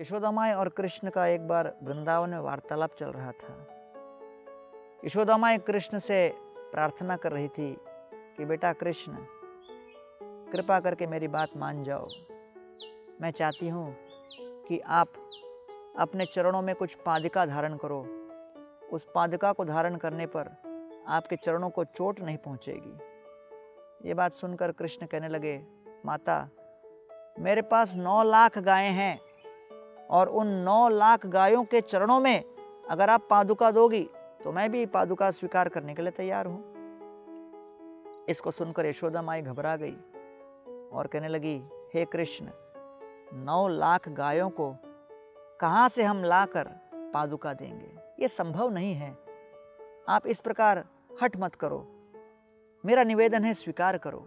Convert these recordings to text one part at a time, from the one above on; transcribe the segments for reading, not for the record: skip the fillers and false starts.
यशोदा माई और कृष्ण का एक बार वृंदावन में वार्तालाप चल रहा था। यशोदा माई कृष्ण से प्रार्थना कर रही थी कि बेटा कृष्ण, कृपा करके मेरी बात मान जाओ। मैं चाहती हूँ कि आप अपने चरणों में कुछ पादुका धारण करो। उस पादुका को धारण करने पर आपके चरणों को चोट नहीं पहुँचेगी। ये बात सुनकर कृष्ण कहने लगे, माता, मेरे पास 9 लाख गायें हैं और उन 9 लाख गायों के चरणों में अगर आप पादुका दोगी तो मैं भी पादुका स्वीकार करने के लिए तैयार हूं। इसको सुनकर यशोदा माई घबरा गई और कहने लगी, हे कृष्ण, 9 लाख गायों को कहां से हम लाकर पादुका देंगे? ये संभव नहीं है। आप इस प्रकार हठ मत करो, मेरा निवेदन है स्वीकार करो।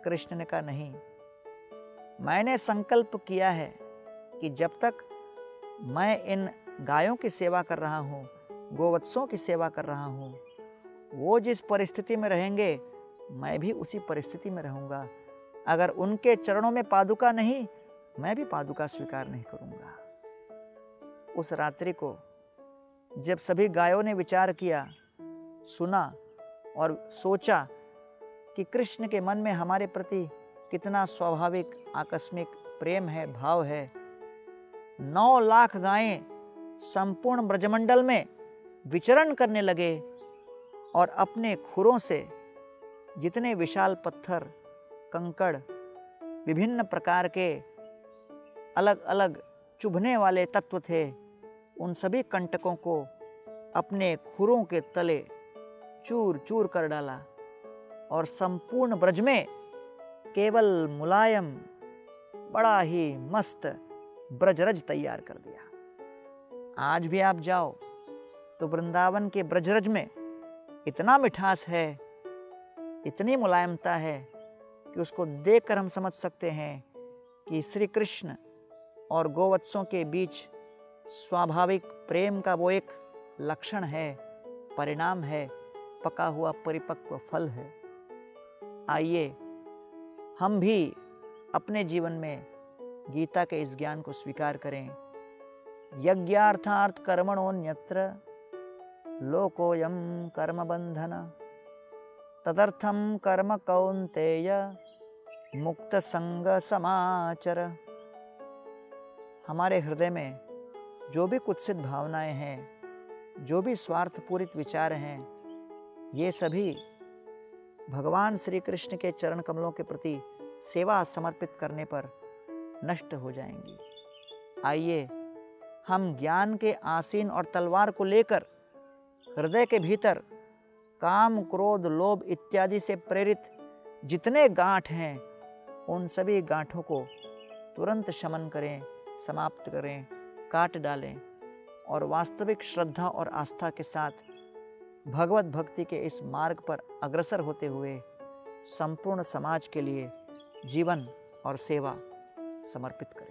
कृष्ण ने कहा, नहीं, मैंने संकल्प किया है कि जब तक मैं इन गायों की सेवा कर रहा हूँ, गोवत्सों की सेवा कर रहा हूँ, वो जिस परिस्थिति में रहेंगे मैं भी उसी परिस्थिति में रहूँगा। अगर उनके चरणों में पादुका नहीं, मैं भी पादुका स्वीकार नहीं करूँगा। उस रात्रि को जब सभी गायों ने विचार किया, सुना और सोचा कि कृष्ण के मन में हमारे प्रति कितना स्वाभाविक आकस्मिक प्रेम है, भाव है, 9 लाख गायें संपूर्ण ब्रजमंडल में विचरण करने लगे और अपने खुरों से जितने विशाल पत्थर, कंकड़, विभिन्न प्रकार के अलग अलग चुभने वाले तत्व थे, उन सभी कंटकों को अपने खुरों के तले चूर चूर कर डाला और संपूर्ण ब्रज में केवल मुलायम, बड़ा ही मस्त ब्रजरज तैयार कर दिया। आज भी आप जाओ तो वृंदावन के ब्रजरज में इतना मिठास है, इतनी मुलायमता है कि उसको देखकर हम समझ सकते हैं कि श्री कृष्ण और गोवत्सों के बीच स्वाभाविक प्रेम का वो एक लक्षण है, परिणाम है, पका हुआ परिपक्व फल है। आइए हम भी अपने जीवन में गीता के इस ज्ञान को स्वीकार करें। यज्ञार्थार्थ कर्मणोऽन्यत्र लोकोऽयं कर्म बंधन तदर्थम कर्म कौन्तेय मुक्त संग समाचर। हमारे हृदय में जो भी कुत्सित भावनाएं हैं, जो भी स्वार्थपूरित विचार हैं, ये सभी भगवान श्री कृष्ण के चरण कमलों के प्रति सेवा समर्पित करने पर नष्ट हो जाएंगी। आइए हम ज्ञान के आसीन और तलवार को लेकर हृदय के भीतर काम, क्रोध, लोभ इत्यादि से प्रेरित जितने गांठ हैं, उन सभी गांठों को तुरंत शमन करें, समाप्त करें, काट डालें और वास्तविक श्रद्धा और आस्था के साथ भगवत भक्ति के इस मार्ग पर अग्रसर होते हुए संपूर्ण समाज के लिए जीवन और सेवा समर्पित करें।